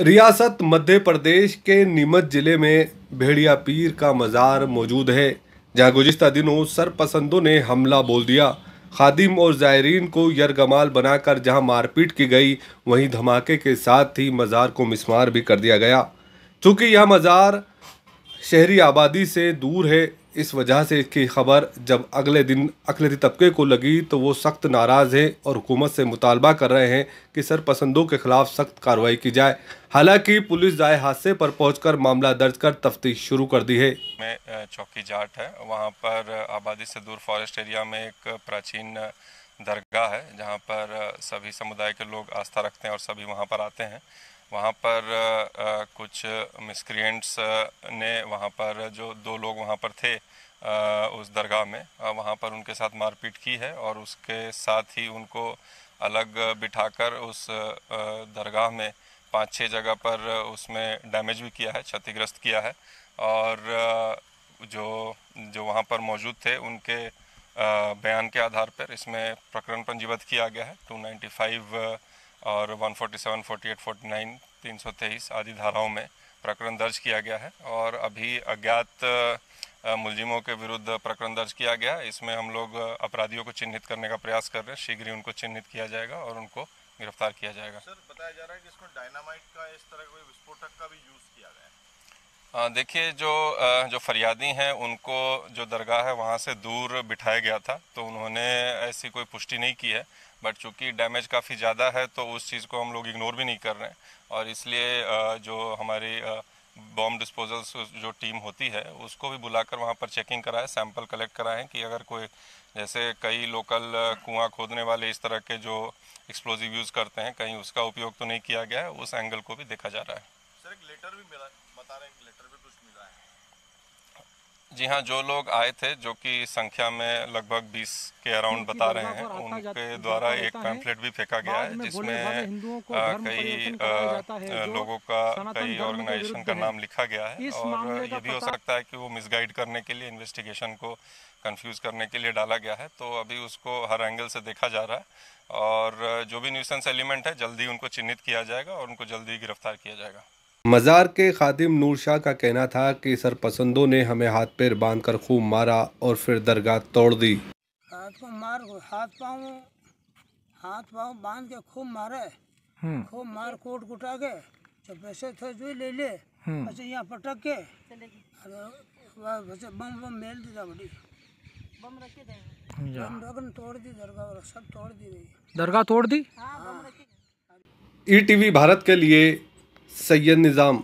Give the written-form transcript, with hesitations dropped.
रियासत मध्य प्रदेश के नीमच जिले में भेड़िया पीर का मज़ार मौजूद है, जहां गुज़िश्ता दिनों सरपसंदों ने हमला बोल दिया। खादिम और ज़ायरीन को यरगमाल बनाकर जहां मारपीट की गई, वहीं धमाके के साथ ही मज़ार को मिस्मार भी कर दिया गया। चूँकि यह मज़ार शहरी आबादी से दूर है, इस वजह से इसकी खबर जब अगले दिन अक़लियती तबके को लगी तो वो सख्त नाराज़ हैं और हुकूमत से मुतालबा कर रहे हैं कि सरपसंदों के खिलाफ सख्त कार्रवाई की जाए। हालांकि पुलिस जाए हादसे पर पहुंचकर मामला दर्ज कर तफ्तीश शुरू कर दी है। में चौकी जाट है, वहाँ पर आबादी से दूर फॉरेस्ट एरिया में एक प्राचीन दरगाह है, जहाँ पर सभी समुदाय के लोग आस्था रखते हैं और सभी वहाँ पर आते हैं। वहाँ पर कुछ मिसक्रिएंट्स ने वहाँ पर जो दो लोग वहाँ पर थे उस दरगाह में, वहाँ पर उनके साथ मारपीट की है और उसके साथ ही उनको अलग बिठाकर उस दरगाह में 5-6 जगह पर उसमें डैमेज भी किया है, क्षतिग्रस्त किया है। और जो वहाँ पर मौजूद थे उनके बयान के आधार पर इसमें प्रकरण पंजीबद्ध किया गया है। 295 और 147, 48, 49, 323 आदि धाराओं में प्रकरण दर्ज किया गया है और अभी अज्ञात मुलजिमों के विरुद्ध प्रकरण दर्ज किया गया है। इसमें हम लोग अपराधियों को चिन्हित करने का प्रयास कर रहे हैं। शीघ्र ही उनको चिन्हित किया जाएगा और उनको गिरफ्तार किया जाएगा। सर, बताया जा रहा है कि इसमें डायनामाइट का, इस तरह कोई विस्फोटक का भी यूज़ किया गया है। देखिए, जो फरियादी हैं उनको जो दरगाह है वहाँ से दूर बिठाया गया था, तो उन्होंने ऐसी कोई पुष्टि नहीं की है। बट चूँकि डैमेज काफ़ी ज़्यादा है तो उस चीज़ को हम लोग इग्नोर भी नहीं कर रहे हैं और इसलिए जो हमारी बॉम्ब डिस्पोजल्स जो टीम होती है उसको भी बुलाकर वहाँ पर चेकिंग कराए, सैंपल कलेक्ट कराएं कि अगर कोई, जैसे कई लोकल कुआं खोदने वाले इस तरह के जो एक्सप्लोजिव यूज़ करते हैं, कहीं उसका उपयोग तो नहीं किया गया है, उस एंगल को भी देखा जा रहा है। सर, एक लेटर भी मिला, बता रहे हैं कि लेटर भी कुछ मिला है। जी हाँ, जो लोग आए थे, जो कि संख्या में लगभग 20 के अराउंड बता रहे हैं, उनके द्वारा एक पैम्फलेट भी फेंका गया है जिसमें कई लोगों का, कई ऑर्गेनाइजेशन का नाम लिखा गया है और ये भी हो सकता है कि वो मिसगाइड करने के लिए, इन्वेस्टिगेशन को कंफ्यूज करने के लिए डाला गया है। तो अभी उसको हर एंगल से देखा जा रहा है और जो भी न्यूसेंस एलिमेंट है जल्दी उनको चिन्हित किया जाएगा और उनको जल्दी गिरफ्तार किया जाएगा। मज़ार के खादिम नूर शाह का कहना था कि सरपसंदों ने हमें हाथ पैर बांधकर खूब मारा और फिर दरगाह तोड़ दी। हाथ को मार, हाथ पाँव बांध के खूब मारे, खूब मार कोट कुटा के, जब पैसे थे जो ले ले, अच्छा यहाँ पटक के बम बम मेल दी था, बड़ी बम रखे थे, बम तोड़ दी, दरगाह और सब तोड़ दी गई, दरगाह तोड़ दी। ईटीवी भारत के लिए सैयद निज़ाम।